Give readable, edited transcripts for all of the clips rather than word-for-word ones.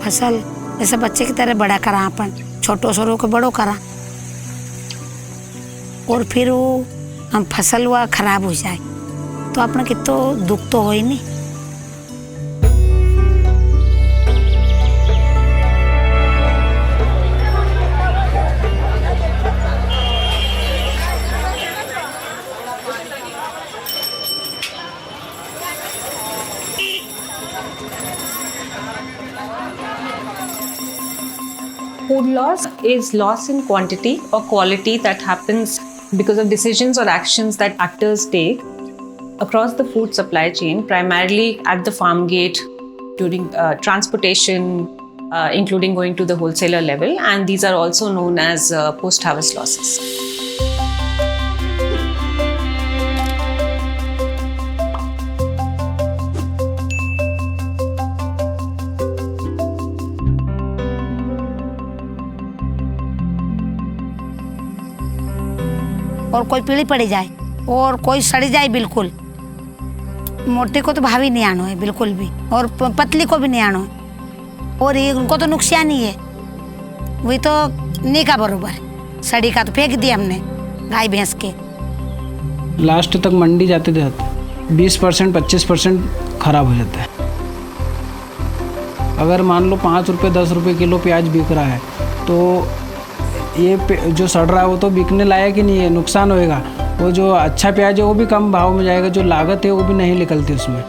फसल जैसे बच्चे की तरह बड़ा करा, अपन छोटो छोरो को बड़ो करा, और फिर वो हम फसल हुआ खराब हो जाए तो अपने कितो दुख तो हो ही नहीं। Food loss is loss in quantity or quality that happens because of decisions or actions that actors take across the food supply chain, primarily at the farm gate, during transportation, including going to the wholesaler level, and these are also known as post-harvest losses. और कोई पीली पड़ी जाए और कोई सड़ी जाए, बिल्कुल मोटे को तो भावी नहीं आनो है बिल्कुल भी, और पतली को भी नहीं आनो है, और ये उनको तो नुकसान ही है, वही तो नहीं का बरोबर। सड़ी का तो फेंक दिया हमने गाय भैंस के। लास्ट तक मंडी जाते थे 20% 25% खराब हो जाता है। अगर मान लो 5 रुपये 10 रुपये किलो प्याज बिक रहा है तो ये जो सड़ रहा है वो तो बिकने लायक ही नहीं है, नुकसान होएगा। वो जो अच्छा प्याज है वो भी कम भाव में जाएगा, जो लागत है वो भी नहीं निकलती उसमें।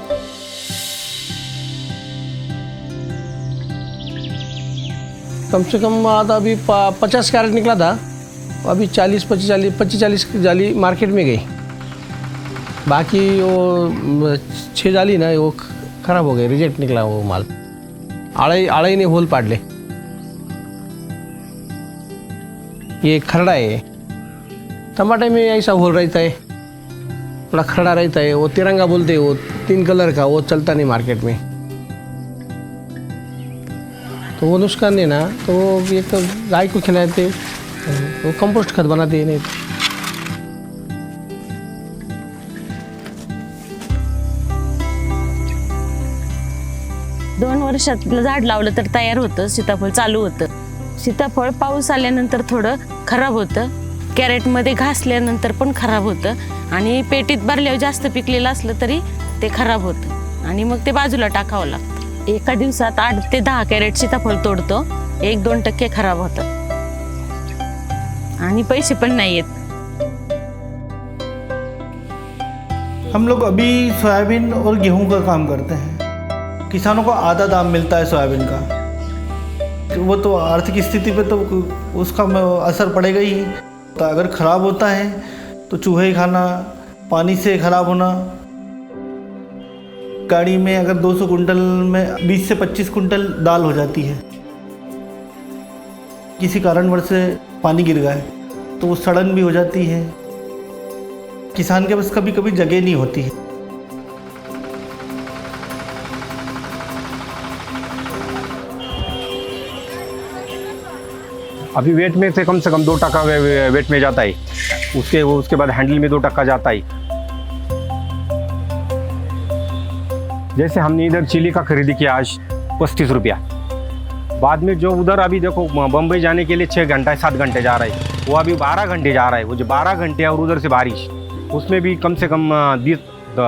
कम से कम आधा अभी 50 कैरेट निकला था, अभी 25-40 जाली मार्केट में गई। बाकी वो 6 जाली ना वो खराब हो गए, रिजेक्ट निकला वो माल। आड़े ने होल पाड़ ले। ये खरड़ा है, टमाटर में ऐसा होल रहता है, थोड़ा खरड़ा रहता है। वो तिरंगा बोलते हैं, वो 3 कलर का, वो चलता नहीं मार्केट में, तो वो नुकसान है ना। तो ये तो गाय को खिलाते, वो कंपोस्ट खाद बनाते हैं। नहीं दोन वर्षात झाड लावलं तर तयार होतं, सीताफळ चालू होतं। सीताफळ पाऊस आल्यानंतर थोडं खराब होतं, कॅरेटमध्ये घासल्यानंतर पण खराब होतं, आणि पेटीत भरल्यावर जास्त पिकलेलं असलं तरी ते खराब होतं, आणि मग ते बाजूला टाकावं लागतं। एका दिवसात 8 ते 10 कॅरेट सीताफळ तोडतो, 1-2% खराब होतं, आणि पैसे पण नाही येत। हम लोग अभी सोयाबीन और गेहूं का काम करते हैं। किसानों को आधा दाम मिलता है सोयाबीन का, वो तो आर्थिक स्थिति पे तो उसका असर पड़ेगा ही। तो अगर ख़राब होता है तो चूहे खाना, पानी से ख़राब होना। गाड़ी में अगर 200 कुंटल में 20 से 25 कुंटल दाल हो जाती है, किसी कारणवश से पानी गिर गया है तो वो सड़न भी हो जाती है। किसान के पास कभी कभी जगह नहीं होती है। अभी वेट में से कम 2% वेट में जाता है, उसके बाद हैंडल में 2% जाता है। जैसे हमने इधर चिली का खरीदी किया आज 35 रुपया, बाद में जो उधर अभी देखो बम्बई जाने के लिए 6 घंटा 7 घंटे जा रहा है, वो अभी 12 घंटे जा रहा है। वो जो 12 घंटे और उधर से बारिश, उसमें भी कम से कम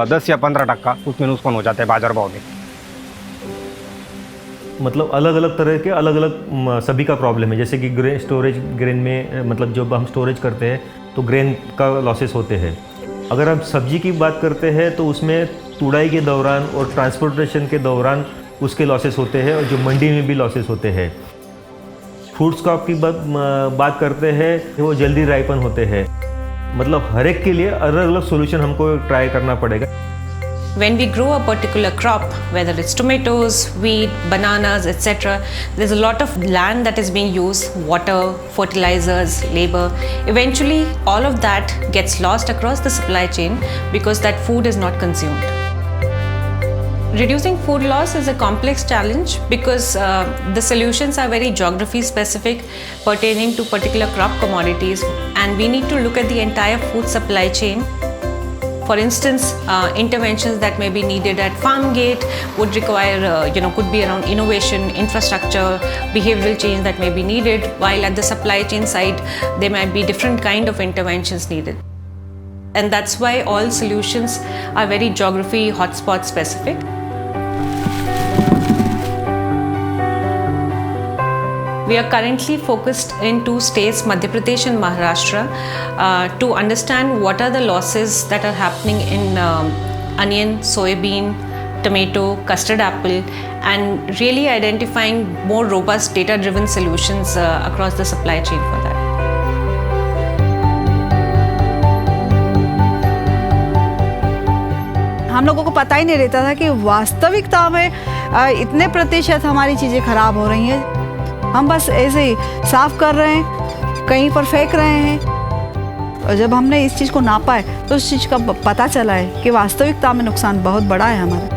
10 या 15% उसमें नुकसान हो जाता है बाजार भाव में। मतलब अलग अलग तरह के अलग अलग सभी का प्रॉब्लम है। जैसे कि ग्रेन में मतलब जब हम स्टोरेज करते हैं तो ग्रेन का लॉसेस होते हैं। अगर हम सब्जी की बात करते हैं तो उसमें तुड़ाई के दौरान और ट्रांसपोर्टेशन के दौरान उसके लॉसेस होते हैं, और जो मंडी में भी लॉसेस होते हैं। फ्रूट्स क्रॉप की बात करते हैं, वो जल्दी राइपन होते हैं। मतलब हर एक के लिए अलग अलग सोल्यूशन हमको ट्राई करना पड़ेगा। When we grow a particular crop, whether it's tomatoes, wheat, bananas, etc., there's a lot of land that is being used, water, fertilizers, labor. Eventually, all of that gets lost across the supply chain because that food is not consumed. Reducing food loss is a complex challenge because the solutions are very geography specific, pertaining to particular crop commodities, and we need to look at the entire food supply chain. For instance, interventions that may be needed at farm gate would require, could be around innovation, infrastructure, behavioral change that may be needed, while at the supply chain side, there might be different kind of interventions needed. And that's why all solutions are very geography hotspot specific. We are currently focused in 2 states, Madhya Pradesh and Maharashtra, to understand what are the losses that are happening in onion, soybean, tomato, custard apple, and really identifying more robust data-driven solutions across the supply chain for that. हम लोगों को पता ही नहीं रहता था कि वास्तविकता में इतने प्रतिशत हमारी चीज़ें खराब हो रही हैं। हम बस ऐसे ही साफ कर रहे हैं, कहीं पर फेंक रहे हैं, और जब हमने इस चीज़ को नापा है तो उस चीज़ का पता चला है कि वास्तविकता में नुकसान बहुत बड़ा है हमारा।